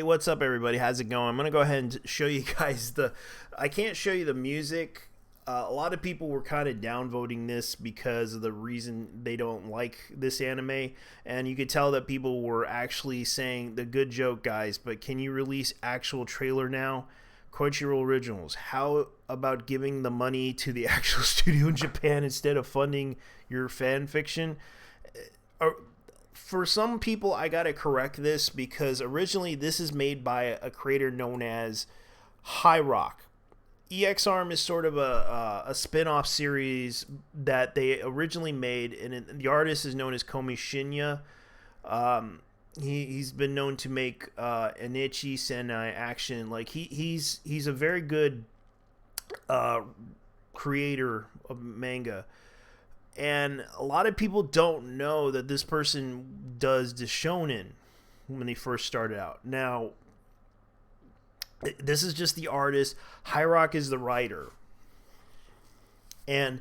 what's up, everybody? How's it going? I'm gonna go ahead and show you guys the. I can't show you the music. A lot of people were kind of downvoting this because of the reason they don't like this anime, and you could tell that people were actually saying the good joke, guys. But can you release actual trailer now? Crunchyroll originals. How about giving the money to the actual studio in Japan instead of funding your fan fiction? For some people, I gotta correct this because originally this is made by a creator known as High Rock. ExArm is sort of a spin-off series that they originally made, and the artist is known as Komi Shinya. He's been known to make Enichi Senai action. Like he's a very good creator of manga. And a lot of people don't know that this person does the shonen when they first started out. Now, this is just the artist. High Rock is the writer. And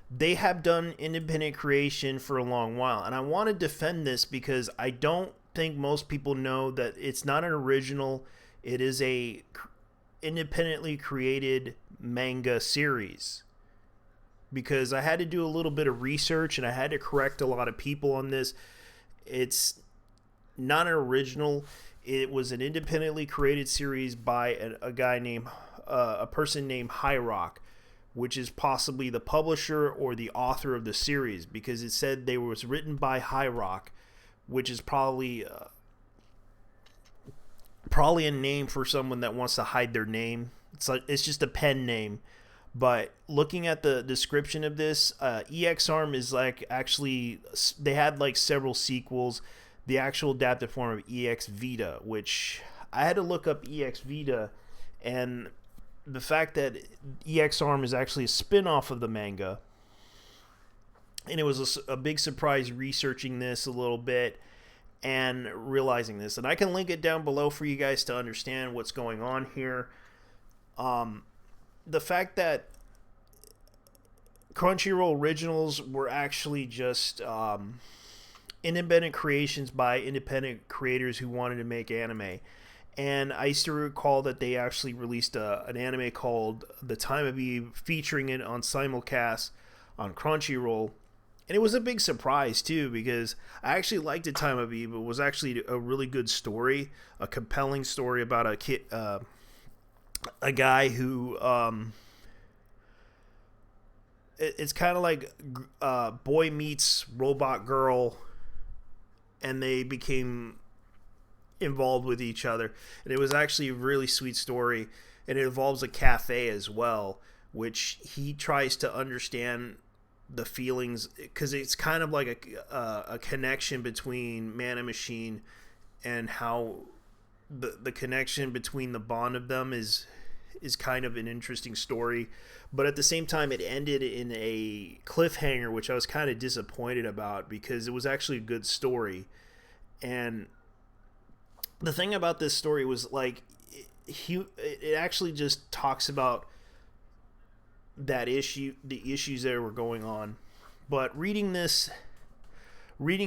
they have done independent creation for a long while. And I want to defend this because I don't think most people know that it's not an original. It is a independently created manga series. Because I had to do a little bit of research and I had to correct a lot of people on this. It's not an original. It was an independently created series by a guy named a person named High Rock, which is possibly the publisher or the author of the series, because it said they was written by High Rock, which is probably a name for someone that wants to hide their name. It's just a pen name. But looking at the description of this, ExArm is like actually, they had like several sequels. The actual adapted form of EX Vita, which I had to look up EX Vita, and the fact that ExArm is actually a spin-off of the manga. And it was a big surprise researching this a little bit and realizing this. And I can link it down below for you guys to understand what's going on here. The fact that Crunchyroll originals were actually just independent creations by independent creators who wanted to make anime. And I used to recall that they actually released an anime called The Time of Eve, featuring it on simulcast on Crunchyroll. And it was a big surprise too, because I actually liked The Time of Eve. It was actually a really good story, a compelling story about a kid, a guy who it's kind of like boy meets robot girl, and they became involved with each other. And it was actually a really sweet story, and it involves a cafe as well, which he tries to understand the feelings, because it's kind of like a connection between man and machine, and how the connection between the bond of them is kind of an interesting story. But at the same time, it ended in a cliffhanger, which I was kind of disappointed about, because it was actually a good story. And the thing about this story was, like, it actually just talks about that issue, the issues that were going on. But reading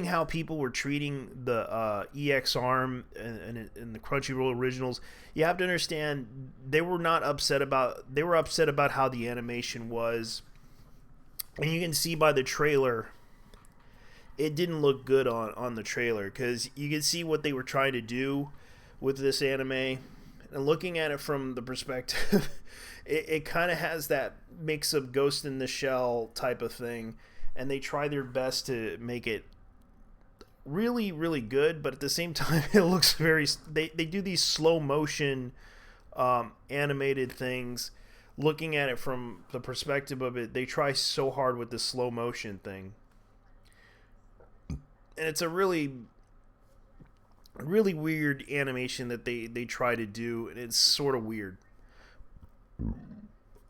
how people were treating the ExArm and the Crunchyroll originals, you have to understand they were upset about how the animation was. And you can see by the trailer, it didn't look good on the trailer, because you can see what they were trying to do with this anime. And looking at it from the perspective, it kind of has that mix of Ghost in the Shell type of thing. And they try their best to make it really, really good, but at the same time, it looks very. They do these slow motion animated things. Looking at it from the perspective of it, they try so hard with the slow motion thing, and it's a really, really weird animation that they try to do, and it's sort of weird.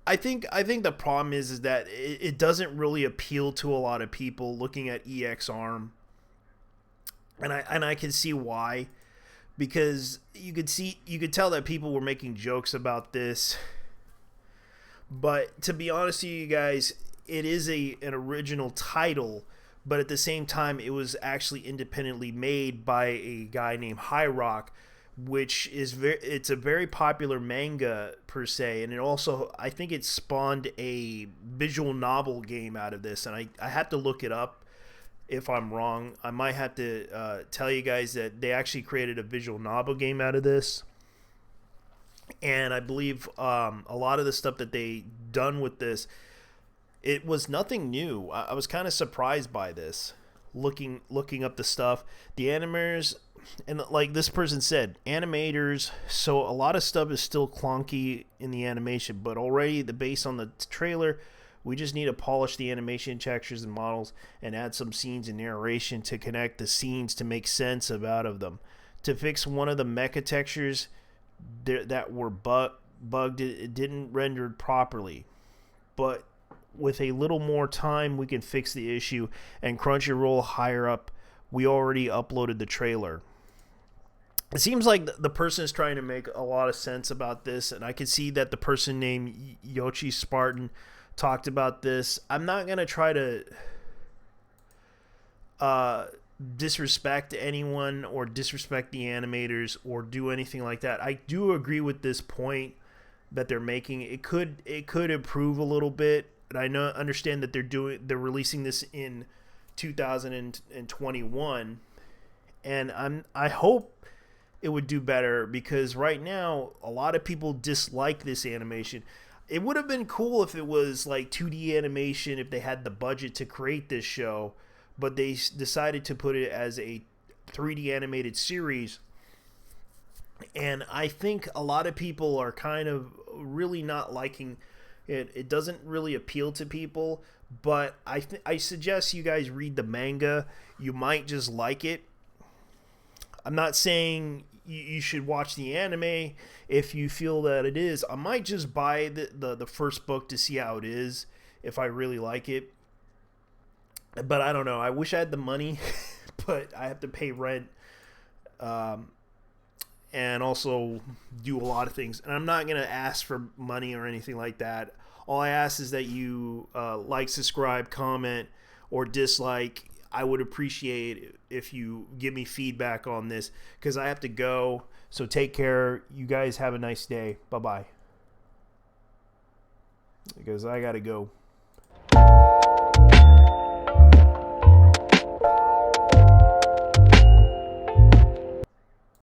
I think the problem is that it doesn't really appeal to a lot of people looking at ExArm. And I can see why, because you could tell that people were making jokes about this. But to be honest with you guys, it is an original title, but at the same time, it was actually independently made by a guy named High Rock, which is it's a very popular manga per se, and it also, I think it spawned a visual novel game out of this, and I had to look it up. If I'm wrong, I might have to tell you guys that they actually created a visual novel game out of this, and I believe a lot of the stuff that they done with this, it was nothing new. I was kind of surprised by this, looking up the stuff, the animators. And like this person said, animators, so a lot of stuff is still clunky in the animation, but already the base on the trailer, we just need to polish the animation textures and models and add some scenes and narration to connect the scenes to make sense out of them. To fix one of the mecha textures that were bugged, it didn't render properly. But with a little more time, we can fix the issue. And Crunchyroll higher up, we already uploaded the trailer. It seems like the person is trying to make a lot of sense about this, and I can see that the person named Yoshi Spartan talked about this. I'm not going to try to disrespect anyone or disrespect the animators or do anything like that. I do agree with this point that they're making. It could improve a little bit, and I understand that they're releasing this in 2021, and I hope it would do better, because right now a lot of people dislike this animation. It would have been cool if it was like 2D animation, if they had the budget to create this show, but they decided to put it as a 3D animated series. And I think a lot of people are kind of really not liking it. It doesn't really appeal to people, but I suggest you guys read the manga. You might just like it. I'm not saying you should watch the anime if you feel that it is. I might just buy the first book to see how it is, if I really like it. But I don't know. I wish I had the money, but I have to pay rent, and also do a lot of things. And I'm not going to ask for money or anything like that. All I ask is that you like, subscribe, comment, or dislike. I would appreciate it if you give me feedback on this, because I have to go. So take care. You guys have a nice day. Bye-bye. Because I got to go.